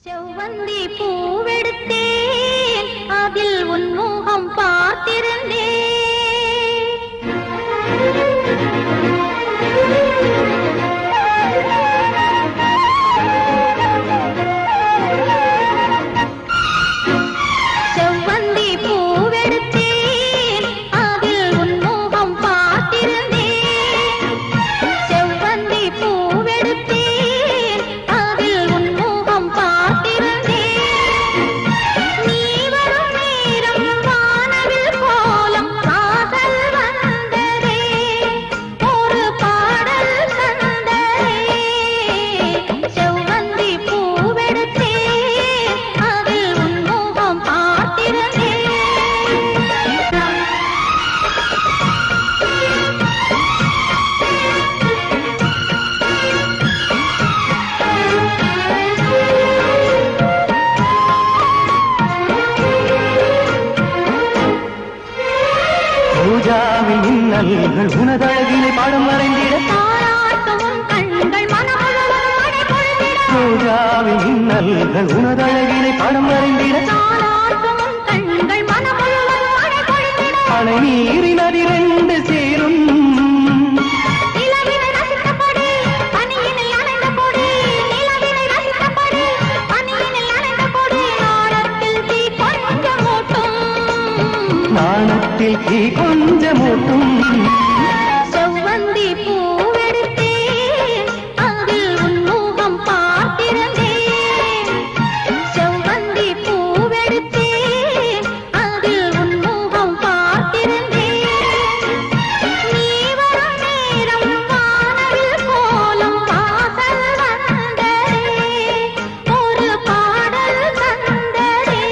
செவ்வந்தி பூவெடுத்தேன், அதில் உன் முகம் பார்த்திருந்தேன். செவ்வந்தி பூவெடுத்தேன், அதில் உன் முகம் பார்த்திருந்தேன். செவ்வந்தி பூவெடுத்தேன், அதில் உன் முகம் பார்த்திருந்தேன். நீ வரும் நேரம் வானவில் கோலம் காதல் வந்ததே, ஒரு பாடல் தந்ததே. செவ்வந்தி பூவெடுத்தேன், அதில் உன் முகம் பார்த்திருந்தேன். பூஜாவின் இன்னல்கள் உனதழகினை பாடம் வரைந்திட, தாராட்டும் உன் கண்கள் மனமுழுவதும் மழை பொழிந்திட. பூஜாவின் இன்னல்கள் உனதழகினை பாடம் வரைந்திட, தாராட்டும் உன் கண்கள் மனமுழுவதும் மழை பொழிந்திட. அணை நீரின் அதிரெண்டு சேரும், நிலவினை ரசித்தபடி பனியினில் நனைந்த கொடி, நிலவினை ரசித்தபடி பனியினில் நனைந்த கொடி. நாணத்தில் தீ கொஞ்சம் மூட்டும், நாணத்தில் தீ கொஞ்சமூட்டும். செவ்வந்தி பூவெடுத்தேன், அதில் உன் முகம் பார்த்திருந்தேன். செவ்வந்தி பூவெடுத்தேன், அதில் உன் முகம் பார்த்திருந்தேன். நீ வரும் நேரம் வானவில் கோலம் வாசல் வந்ததே, ஒரு பாடல் தந்ததே.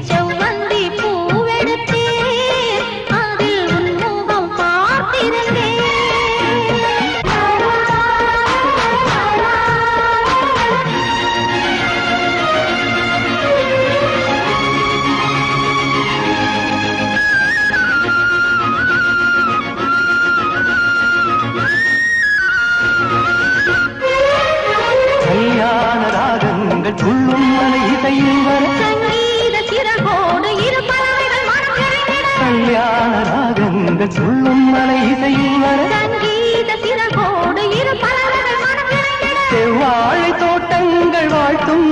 செவ்வந்தி பூவெடுத்தேன், அதில் உன் முகம் பார்த்திருந்தேன். கல்யாண ராகங்கள் துள்ளும் மலை இசையில் வர, சங்கீத சிறகோடு இரு பறவைகள் மனம் நிறைந்திட. கல்யாண ராகங்கள் துள்ளும் மலை இசையில் வர, சங்கீத சிறகோடு இரு பறவைகள் மனம் நிறைந்திட. செவ்வாழை தோட்டங்கள் வாழ்த்தும்,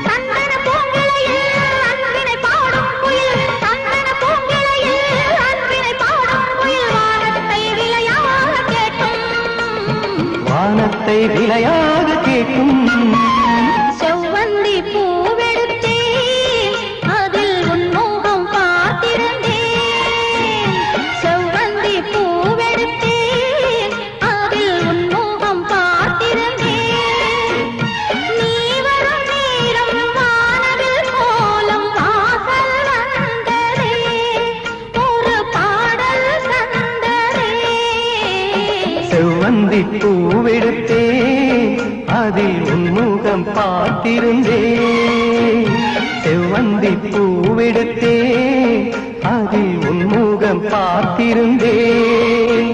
சந்தன பூங்கிளையில் அன்பினை பாடும் குயில், சந்தன பூங்கிளையில் அன்பினை பாடும் குயில். வானத்தை விளையாக கேட்கும், வானத்தை விலையாக கேட்கும். செவ்வந்தி பூவெடுத்தேன், அதில் உன் முகம் பார்த்திருந்தேன். செவ்வந்தி பூவெடுத்தேன், அதில் உன் முகம் பார்த்திருந்தேன். நீ வரும் நேரம் வானவில் கோலம் வாசல் வந்ததே, ஒரு பாடல் தந்ததே. செவ்வந்தி பூவெடுத்தே, அதில் உன் முகம் பார்த்திருந்தேன். செவ்வந்தி பூவெடுத்தே, அதில் உன் முகம் பார்த்திருந்தேன்.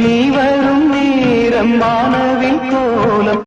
நீ வரும் நேரம் வானவில் கோலம்